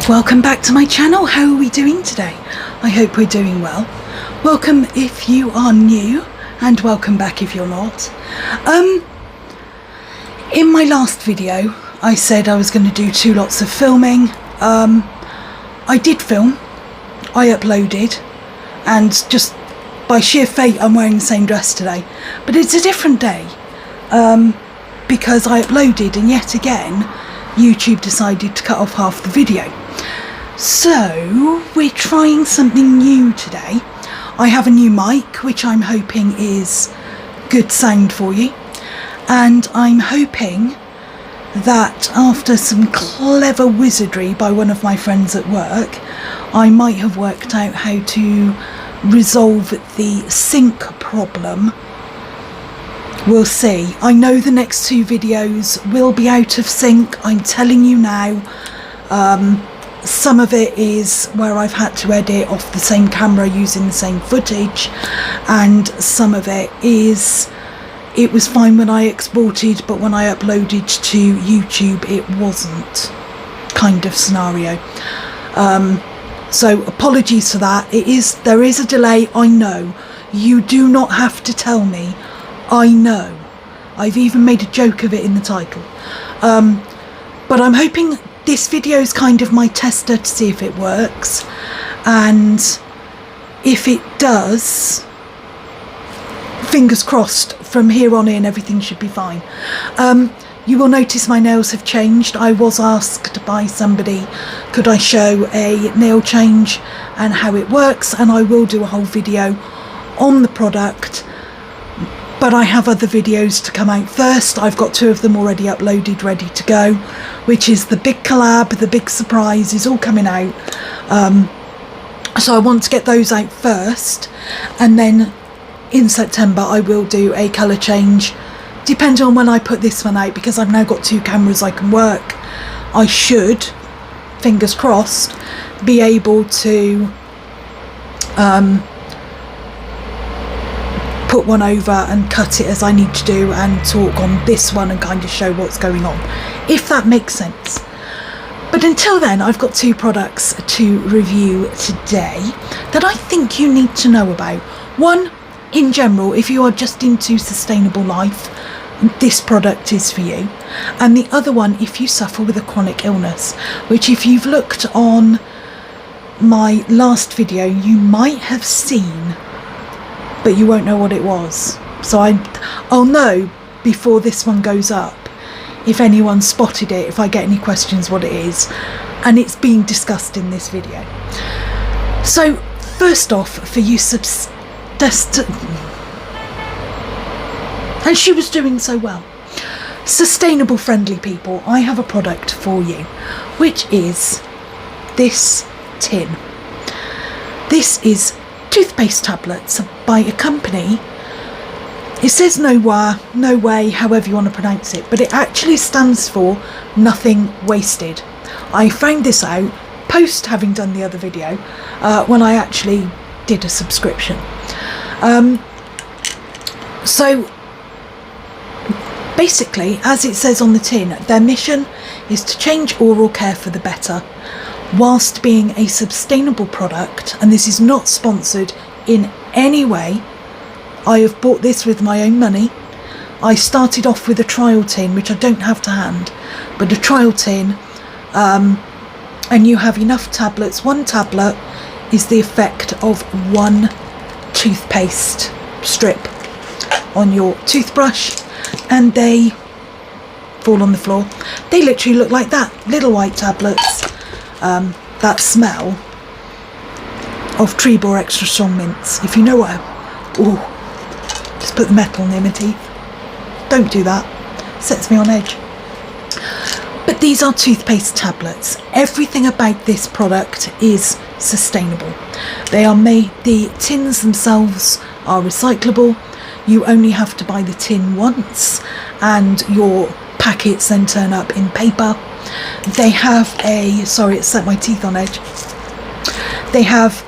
Welcome back to my channel. How are we doing today? I hope we're doing well. Welcome if you are new, and welcome back if you're not. In my last video I said I was going to do 2 lots of filming. I did film, I uploaded, and just by sheer fate I'm wearing the same dress today, but it's a different day because I uploaded and yet again YouTube decided to cut off half the video. So we're trying something new today. I have a new mic which I'm hoping is good sound for you, and I'm hoping that after some clever wizardry by one of my friends at work, I might have worked out how to resolve the sync problem. We'll see. I know the next 2 videos will be out of sync, I'm telling you now. Some of it is where I've had to edit off the same camera using the same footage, and some of it is it was fine when I exported, but when I uploaded to YouTube it wasn't, kind of scenario. So apologies for that. There is a delay, I know. You do not have to tell me. I know. I've even made a joke of it in the title. But I'm hoping this video is kind of my tester to see if it works, and if it does, fingers crossed, from here on in everything should be fine. You will notice my nails have changed. I was asked by somebody could I show a nail change and how it works, and I will do a whole video on the product, but I have other videos to come out first. I've got 2 of them already uploaded, ready to go, which is the big collab, the big surprise is all coming out. So I want to get those out first, and then in September I will do a colour change, depending on when I put this one out, because I've now got 2 cameras I can work. I should, fingers crossed, be able to put one over and cut it as I need to do, and talk on this one and kind of show what's going on, if that makes sense. But until then, I've got 2 products to review today that I think you need to know about. One, in general, if you are just into sustainable life, this product is for you. And the other one, if you suffer with a chronic illness, which if you've looked on my last video you might have seen, but you won't know what it was. So I'll know before this one goes up, if anyone spotted it, if I get any questions, what it is, and it's being discussed in this video. So first off, for you and she was doing so well, sustainable friendly people, I have a product for you, which is this tin. This is Toothpaste Tablets by a company, it says no way, however you want to pronounce it, but it actually stands for nothing wasted. I found this out post having done the other video, when I actually did a subscription. So basically, as it says on the tin, their mission is to change oral care for the better, whilst being a sustainable product, and this is not sponsored in any way. I have bought this with my own money. I started off with a trial tin, which I don't have to hand, but a trial tin, and you have enough tablets. 1 tablet is the effect of 1 toothpaste strip on your toothbrush, and they fall on the floor. They literally look like that, little white tablets. That smell of Trebor extra strong mints, if you know what just put the metal near my teeth, don't do that, sets me on edge. But these are toothpaste tablets. Everything about this product is sustainable. They are made, the tins themselves are recyclable. You only have to buy the tin once, and your packets then turn up in paper. They have a, sorry, it set my teeth on edge. They have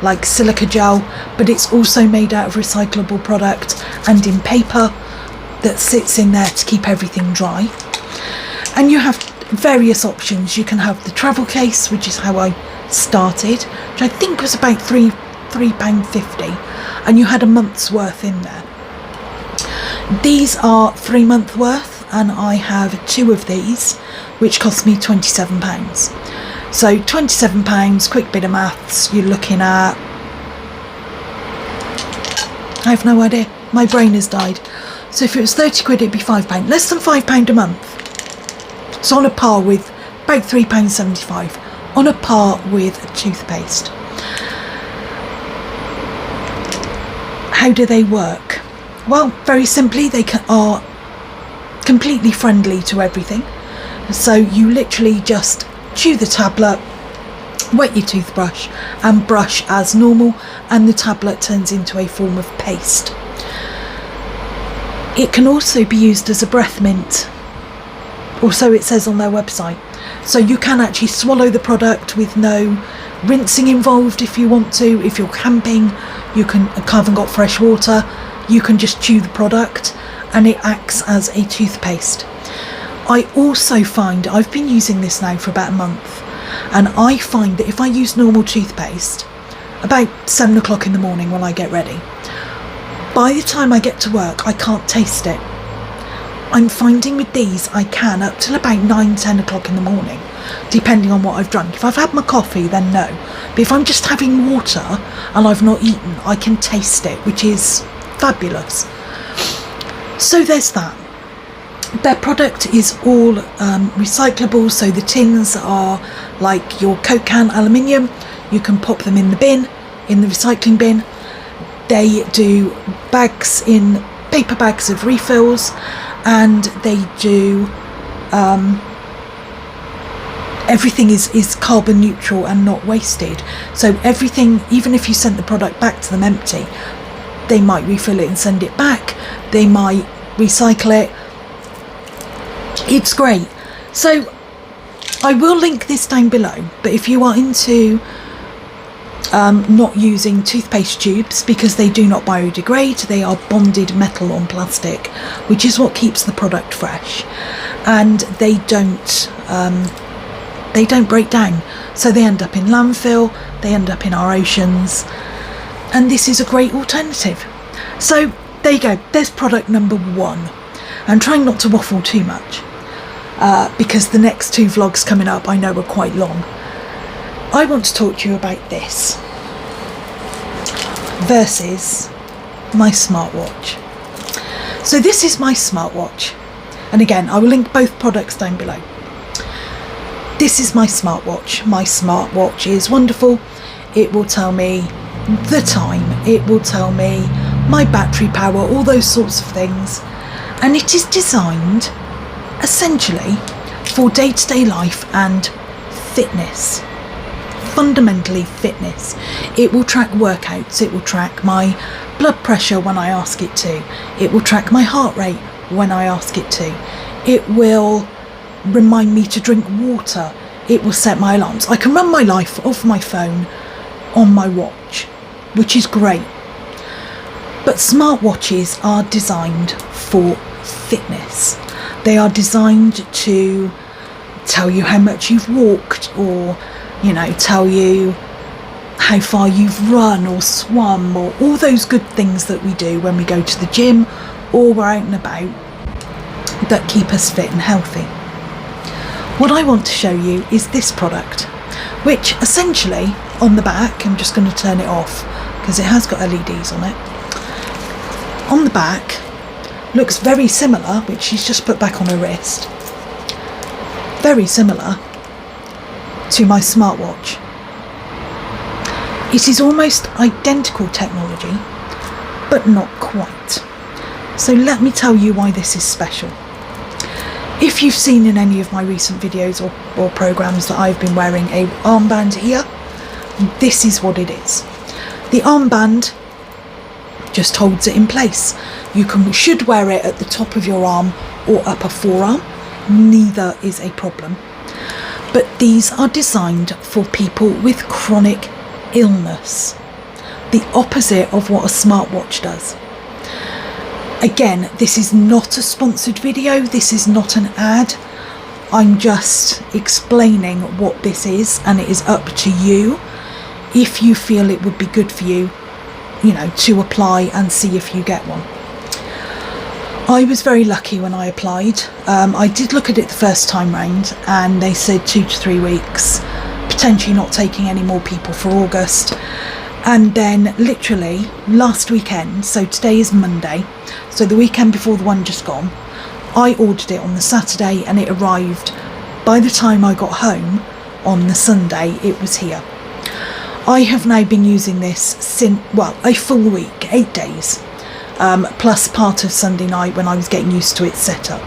like silica gel, but it's also made out of recyclable product and in paper that sits in there to keep everything dry. And you have various options. You can have the travel case, which is how I started, which I think was about £3.50, and you had a month's worth in there. These are 3 month worth, and I have 2 of these, which cost me £27. So £27, quick bit of maths, you're looking at, I have no idea, my brain has died. So if it was 30 quid, it'd be £5, less than £5 a month. So on a par with about £3.75, on a par with toothpaste. How do they work? Well, very simply, they are completely friendly to everything. So you literally just chew the tablet, wet your toothbrush and brush as normal, and the tablet turns into a form of paste. It can also be used as a breath mint, or so it says on their website. So you can actually swallow the product with no rinsing involved if you want to. If you're camping, you haven't got fresh water, you can just chew the product and it acts as a toothpaste. I also find, I've been using this now for about a month, and I find that if I use normal toothpaste about 7 o'clock in the morning when I get ready, by the time I get to work I can't taste it. I'm finding with these I can up till about 9-10 o'clock in the morning, depending on what I've drunk. If I've had my coffee, then no, but if I'm just having water and I've not eaten, I can taste it, which is fabulous. So there's that. Their product is all recyclable, so the tins are like your Coke can aluminium. You can pop them in the bin, in the recycling bin. They do bags, in paper bags of refills, and they do everything is carbon neutral and not wasted. So everything, even if you sent the product back to them empty, they might refill it and send it back. They might recycle it. It's great. So I will link this down below, but if you are into not using toothpaste tubes because they do not biodegrade, they are bonded metal on plastic, which is what keeps the product fresh, and they don't break down, so they end up in landfill, they end up in our oceans, and this is a great alternative. So there you go, there's product number 1. I'm trying not to waffle too much because the next 2 vlogs coming up I know are quite long. I want to talk to you about this versus my smartwatch. So this is my smartwatch, and again I will link both products down below. This is my smartwatch. My smartwatch is wonderful. It will tell me the time, it will tell me my battery power, all those sorts of things, and it is designed essentially for day-to-day life and fitness. Fundamentally fitness. It will track workouts, it will track my blood pressure when I ask it to, it will track my heart rate when I ask it to, it will remind me to drink water, it will set my alarms. I can run my life off my phone on my watch, which is great. But smartwatches are designed for fitness. They are designed to tell you how much you've walked, or tell you how far you've run or swum, or all those good things that we do when we go to the gym or we're out and about that keep us fit and healthy. What I want to show you is this product, which essentially on the back, I'm just going to turn it off because it has got LEDs on it. On the back looks very similar, which she's just put back on her wrist, very similar to my smartwatch. It is almost identical technology, but not quite. So let me tell you why this is special. If you've seen in any of my recent videos or programs that I've been wearing a armband here, this is what it is. The armband just holds it in place. You should wear it at the top of your arm or upper forearm. Neither is a problem. But these are designed for people with chronic illness, the opposite of what a smartwatch does. Again, this is not a sponsored video, this is not an ad. I'm just explaining what this is, and it is up to you if you feel it would be good for you, you know, to apply and see if you get one. I was very lucky when I applied. I did look at it the first time round, and they said 2 to 3 weeks, potentially not taking any more people for August. And then literally last weekend, so today is Monday, so the weekend before the one just gone, I ordered it on the Saturday and it arrived. By the time I got home on the Sunday, it was here. I have now been using this since, well, a full week, 8 days, plus part of Sunday night when I was getting used to its setup.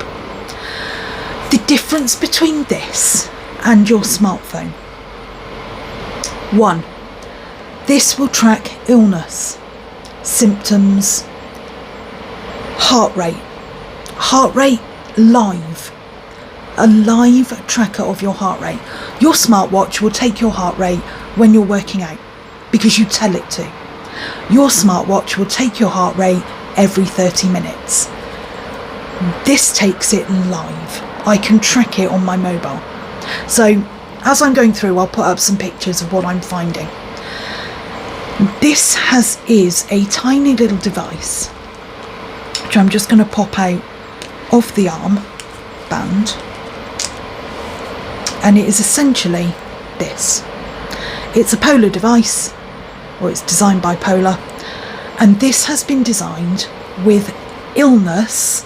The difference between this and your smartphone. 1, this will track illness, symptoms, heart rate live. A live tracker of your heart rate. Your smartwatch will take your heart rate when you're working out because you tell it to. Your smartwatch will take your heart rate every 30 minutes. This takes it live. I can track it on my mobile. So as I'm going through, I'll put up some pictures of what I'm finding. This is a tiny little device, which I'm just going to pop out of the arm band, and it is essentially this. It's a Polar device, or it's designed by Polar, and this has been designed with illness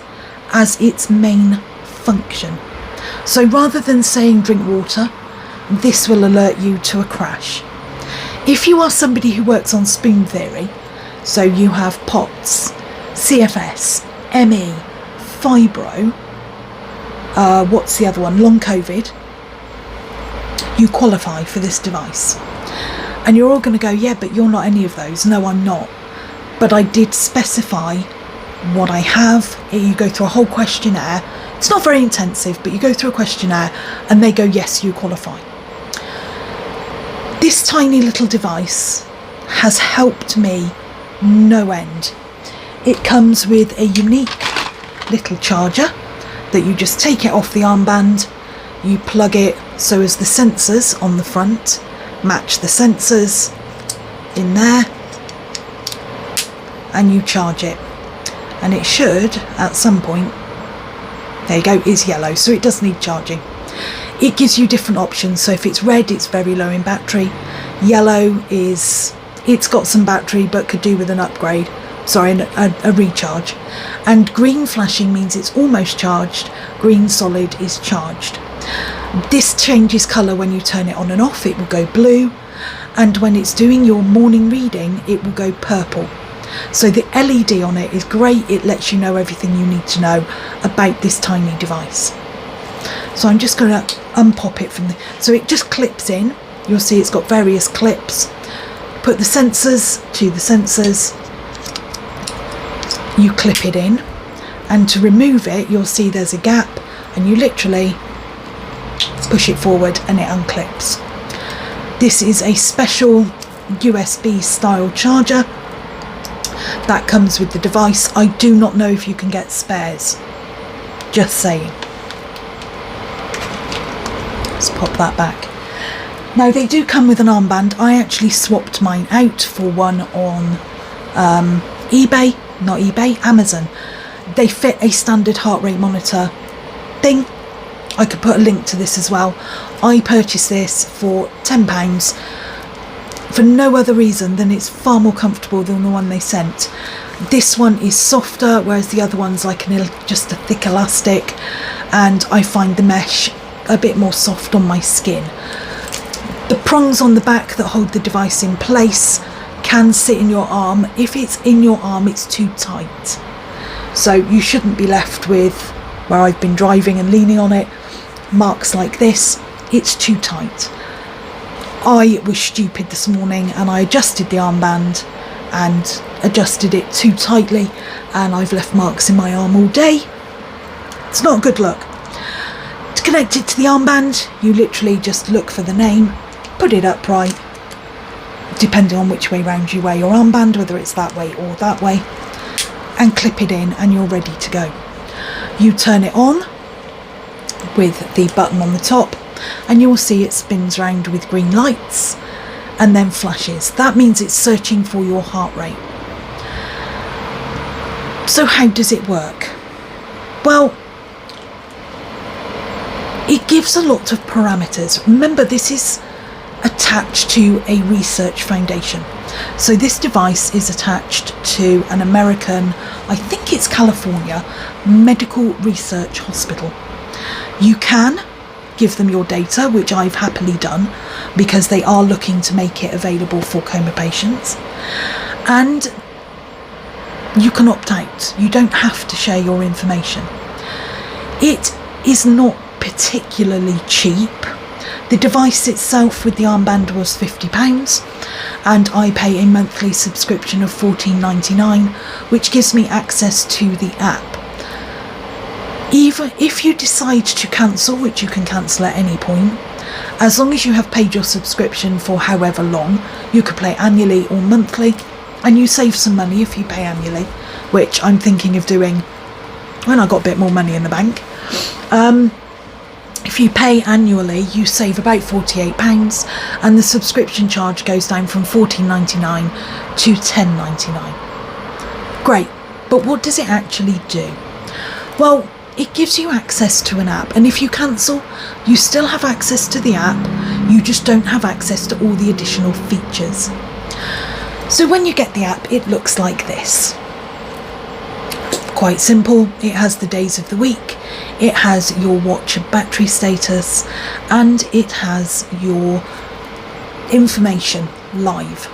as its main function. So rather than saying drink water, this will alert you to a crash. If you are somebody who works on spoon theory, so you have POTS, CFS, ME, fibro, what's the other one, long COVID, you qualify for this device. And you're all going to go, yeah, but you're not any of those. No, I'm not. But I did specify what I have. You go through a whole questionnaire. It's not very intensive, but you go through a questionnaire and they go, yes, you qualify. This tiny little device has helped me no end. It comes with a unique little charger that you just take it off the armband, you plug it so as the sensors on the front match the sensors in there, and you charge it, and it should at some point, there you go, is yellow, so it does need charging. It gives you different options. So if it's red, it's very low in battery. Yellow is, it's got some battery but could do with an upgrade, sorry, a recharge. And green flashing means it's almost charged. Green solid is charged. This changes colour when you turn it on and off. It will go blue, and when it's doing your morning reading, it will go purple. So the LED on it is great. It lets you know everything you need to know about this tiny device. So I'm just going to unpop it from the, so it just clips in. You'll see it's got various clips. Put the sensors to the sensors, you clip it in, and to remove it, you'll see there's a gap, and you literally push it forward and it unclips. This is a special USB style charger that comes with the device. I do not know if you can get spares, just saying. Let's pop that back. Now they do come with an armband. I actually swapped mine out for one on Amazon. They fit a standard heart rate monitor thing. I could put a link to this as well. I purchased this for £10 for no other reason than it's far more comfortable than the one they sent. This one is softer, whereas the other one's like just a thick elastic, and I find the mesh a bit more soft on my skin. The prongs on the back that hold the device in place can sit in your arm. If it's in your arm, it's too tight. So you shouldn't be left with, where I've been driving and leaning on it, marks like this. It's too tight. I was stupid this morning and I adjusted the armband and adjusted it too tightly, and I've left marks in my arm all day. It's not a good look. To connect it to the armband, you literally just look for the name, put it upright, depending on which way round you wear your armband, whether it's that way or that way, and clip it in and you're ready to go. You turn it on. with the button on the top, and you'll see it spins round with green lights and then flashes. That means it's searching for your heart rate. So how does it work? Well, it gives a lot of parameters. Remember, this is attached to a research foundation. So this device is attached to an American, I think it's California, medical research hospital. You can give them your data, which I've happily done, because they are looking to make it available for coma patients. And you can opt out. You don't have to share your information. It is not particularly cheap. The device itself with the armband was £50, and I pay a monthly subscription of £14.99, which gives me access to the app. Even if you decide to cancel, which you can cancel at any point, as long as you have paid your subscription for however long, you could play annually or monthly, and you save some money if you pay annually, which I'm thinking of doing when I got a bit more money in the bank. If you pay annually, you save about £48, and the subscription charge goes down from £14.99 to £10.99. Great, but what does it actually do? Well, it gives you access to an app, and if you cancel, you still have access to the app, you just don't have access to all the additional features. So when you get the app, it looks like this. Quite simple. It has the days of the week, it has your watch battery status, and it has your information live.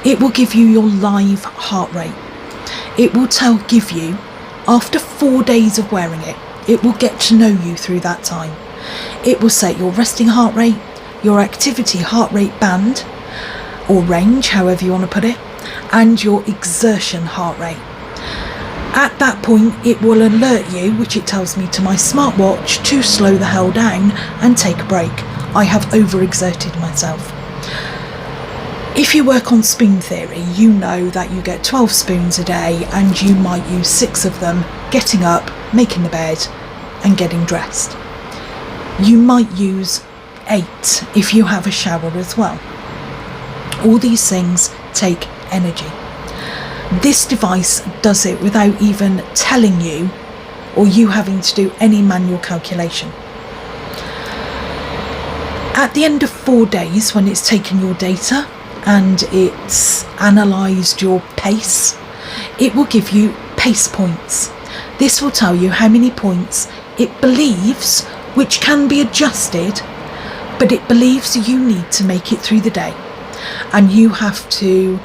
It will give you your live heart rate. It will give you, after 4 days of wearing it, it will get to know you through that time. It will set your resting heart rate, your activity heart rate band, or range, however you want to put it, and your exertion heart rate. At that point, it will alert you, which it tells me to my smartwatch, to slow the hell down and take a break. I have overexerted myself. If you work on spoon theory, you know that you get 12 spoons a day, and you might use 6 of them getting up, making the bed and getting dressed. You might use 8 if you have a shower as well. All these things take energy. This device does it without even telling you, or you having to do any manual calculation. At the end of 4 days, when it's taken your data and it's analysed your pace, it will give you pace points. This will tell you how many points it believes, which can be adjusted, but it believes you need to make it through the day, and you have to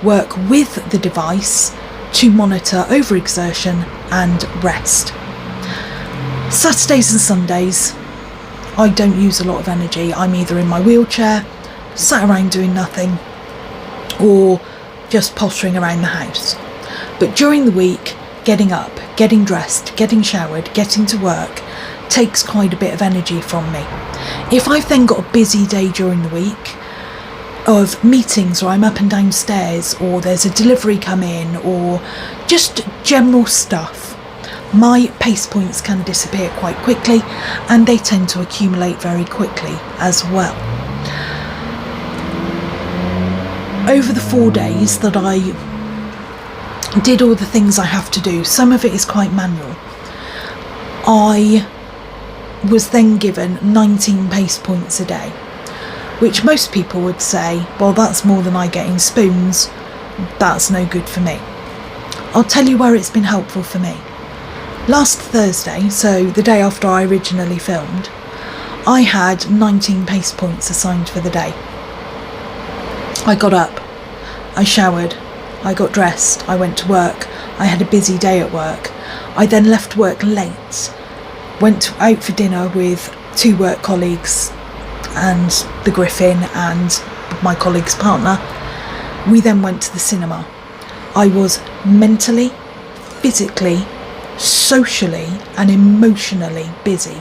work with the device to monitor overexertion and rest. Saturdays and Sundays, I don't use a lot of energy. I'm either in my wheelchair, sat around doing nothing, or just pottering around the house. But during the week, getting up, getting dressed, getting showered, getting to work takes quite a bit of energy from me. If I've then got a busy day during the week of meetings, or I'm up and down stairs, or there's a delivery come in, or just general stuff, my pace points can disappear quite quickly, and they tend to accumulate very quickly as well. Over the 4 days that I did all the things I have to do, some of it is quite manual, I was then given 19 pace points a day, which most people would say, well, that's more than I get in spoons, that's no good for me. I'll tell you where it's been helpful for me. Last Thursday, so the day after I originally filmed, I had 19 pace points assigned for the day. I got up, I showered, I got dressed, I went to work, I had a busy day at work. I then left work late, went out for dinner with 2 work colleagues and the Griffin and my colleague's partner. We then went to the cinema. I was mentally, physically, socially and emotionally busy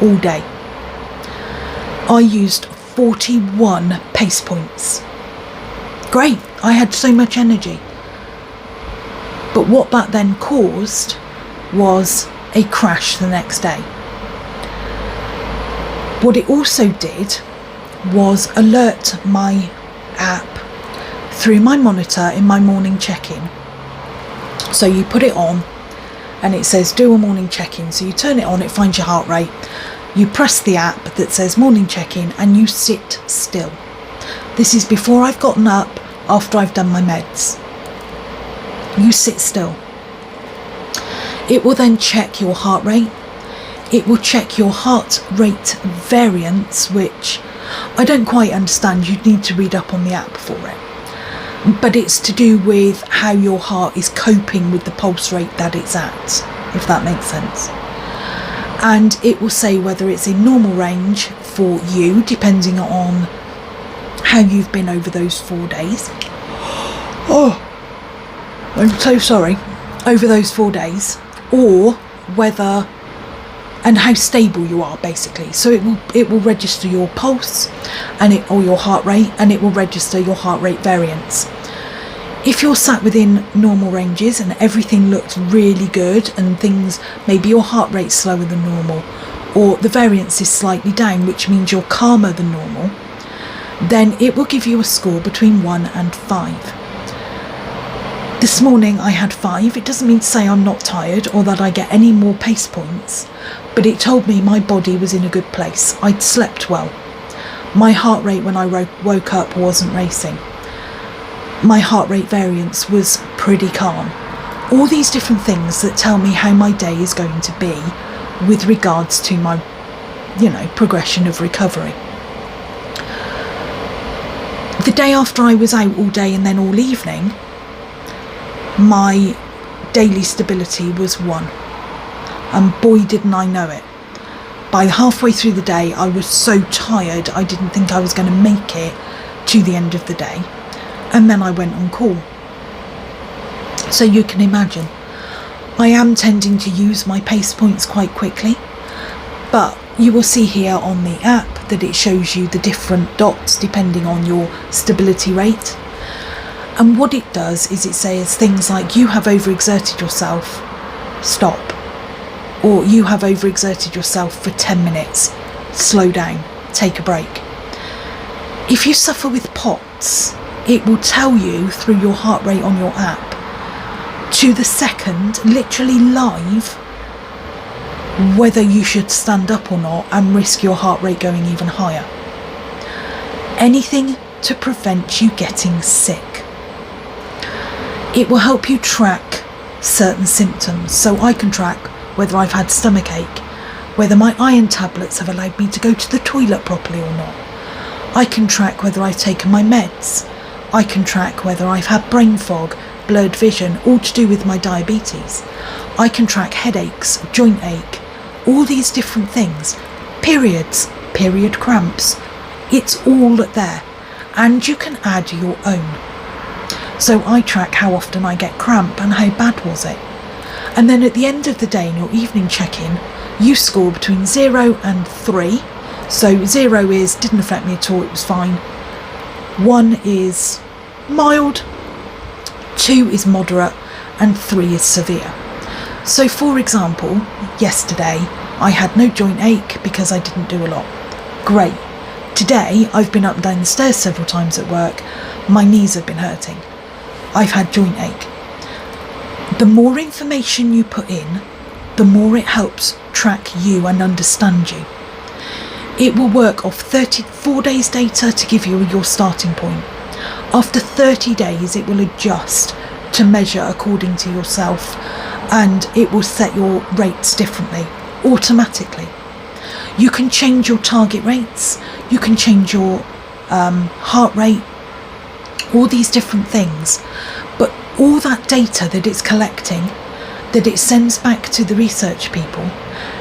all day. I used 41 pace points. Great, I had so much energy. But what that then caused was a crash the next day. What it also did was alert my app through my monitor in my morning check-in. So you put it on and it says do a morning check-in. So you turn it on, it finds your heart rate. You press the app that says morning check-in and you sit still. This is before I've gotten up, after I've done my meds. You sit still. It will then check your heart rate. It will check your heart rate variance, which I don't quite understand. You'd need to read up on the app for it. But it's to do with how your heart is coping with the pulse rate that it's at, if that makes sense. And it will say whether it's in normal range for you, depending on how you've been over those 4 days. Oh, I'm so sorry. Over those 4 days, or whether and how stable you are, basically. So it will register your pulse and or your heart rate, and it will register your heart rate variance. If you're sat within normal ranges and everything looks really good, and things, maybe your heart rate's slower than normal, or the variance is slightly down, which means you're calmer than normal, then it will give you a score between 1 and 5. This morning I had 5. It doesn't mean to say I'm not tired or that I get any more pace points, but it told me my body was in a good place. I'd slept well. My heart rate when I woke up wasn't racing. My heart rate variance was pretty calm. All these different things that tell me how my day is going to be with regards to my, progression of recovery. The day after I was out all day and then all evening, my daily stability was 1. And boy didn't I know it. By halfway through the day I was so tired I didn't think I was going to make it to the end of the day, and then I went on call. So you can imagine I am tending to use my pace points quite quickly, but you will see here on the app that it shows you the different dots depending on your stability rate. And what it does is it says things like, you have overexerted yourself, stop. Or you have overexerted yourself for 10 minutes, slow down, take a break. If you suffer with POTS, it will tell you through your heart rate on your app, to the second, literally live, whether you should stand up or not and risk your heart rate going even higher. Anything to prevent you getting sick. It will help you track certain symptoms, so I can track whether I've had stomachache, whether my iron tablets have allowed me to go to the toilet properly or not. I can track whether I've taken my meds. I can track whether I've had brain fog, blurred vision, all to do with my diabetes. I can track headaches, joint ache, all these different things, periods, period cramps. It's all there, and you can add your own. So I track how often I get cramp and how bad was it. And then at the end of the day, in your evening check-in, you score between 0 and 3. So 0 is didn't affect me at all, it was fine. 1 is mild, 2 is moderate, and 3 is severe. So for example, yesterday I had no joint ache because I didn't do a lot. Great. Today I've been up and down the stairs several times at work. My knees have been hurting. I've had joint ache. The more information you put in, the more it helps track you and understand you. It will work off 34 days data to give you your starting point. After 30 days, it will adjust to measure according to yourself, and it will set your rates differently, automatically. You can change your target rates, you can change your heart rate, all these different things, but all that data that it's collecting, that it sends back to the research people,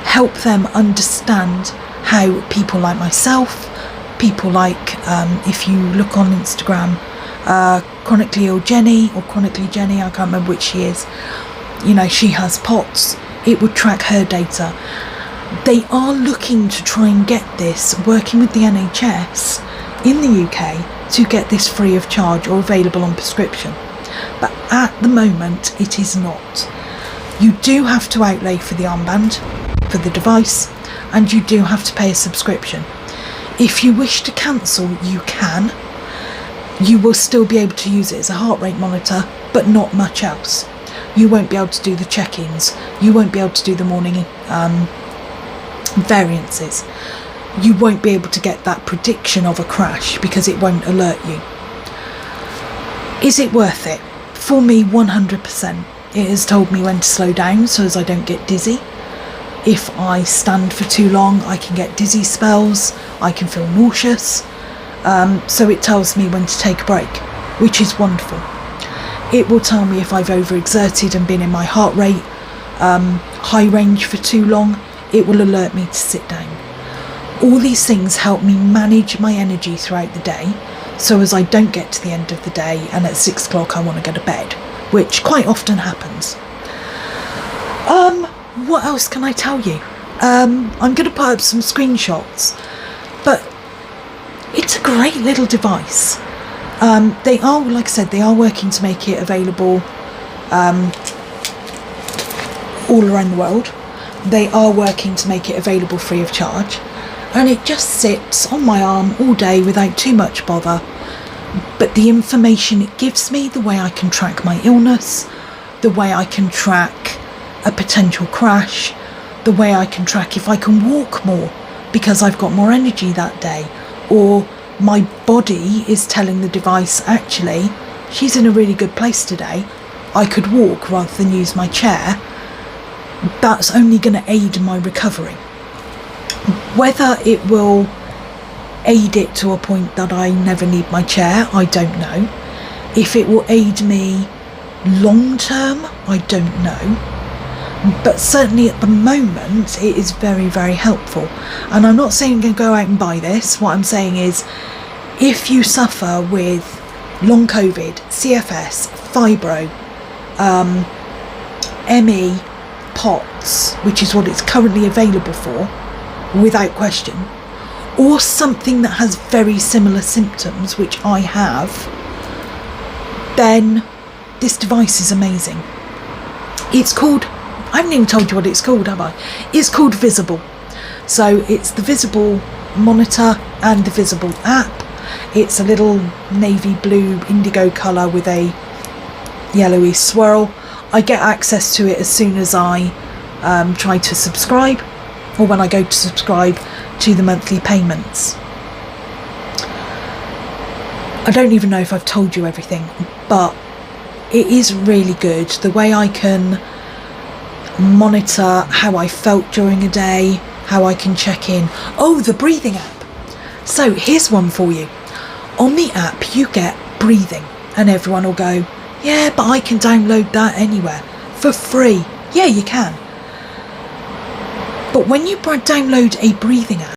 help them understand how people like myself, people like, if you look on Instagram, chronically ill Jenny, or chronically Jenny, I can't remember which she is, she has POTS, it would track her data. They are looking to try and get this, working with the NHS in the UK, to get this free of charge or available on prescription. But at the moment, it is not. You do have to outlay for the armband. for the device, and you do have to pay a subscription. If you wish to cancel, you can. You will still be able to use it as a heart rate monitor, but not much else. You won't be able to do the check-ins. You won't be able to do the morning variances. You won't be able to get that prediction of a crash because it won't alert you. Is it worth it? For me, 100%. It has told me when to slow down so as I don't get dizzy. If I stand for too long, I can get dizzy spells, I can feel nauseous. So it tells me when to take a break, which is wonderful. It will tell me if I've overexerted and been in my heart rate high range for too long. It will alert me to sit down. All these things help me manage my energy throughout the day, so as I don't get to the end of the day and at 6 o'clock I want to go to bed, which quite often happens. What else can I tell you? I'm going to put up some screenshots, but it's a great little device. They are, like I said, they are working to make it available all around the world. They are working to make it available free of charge, and it just sits on my arm all day without too much bother. But the information it gives me, the way I can track my illness, the way I can track a potential crash, the way I can track if I can walk more because I've got more energy that day, or my body is telling the device, actually, she's in a really good place today, I could walk rather than use my chair. That's only going to aid my recovery. Whether it will aid it to a point that I never need my chair, I don't know. If it will aid me long term, I don't know. But certainly at the moment, it is very, very helpful. And I'm not saying go out and buy this. What I'm saying is, if you suffer with long COVID, CFS, fibro, ME, POTS, which is what it's currently available for, without question, or something that has very similar symptoms, which I have, then this device is amazing. It's called, I haven't even told you what it's called, have I? It's called Visible. So it's the Visible monitor and the Visible app. It's a little navy blue indigo colour with a yellowy swirl. I get access to it as soon as I try to subscribe, or when I go to subscribe to the monthly payments. I don't even know if I've told you everything, but it is really good. The way I can monitor how I felt during a day, how I can check in. Oh, the breathing app. So here's one for you. On the app you get breathing, and everyone will go, yeah, but I can download that anywhere for free. Yeah, you can. But when you download a breathing app,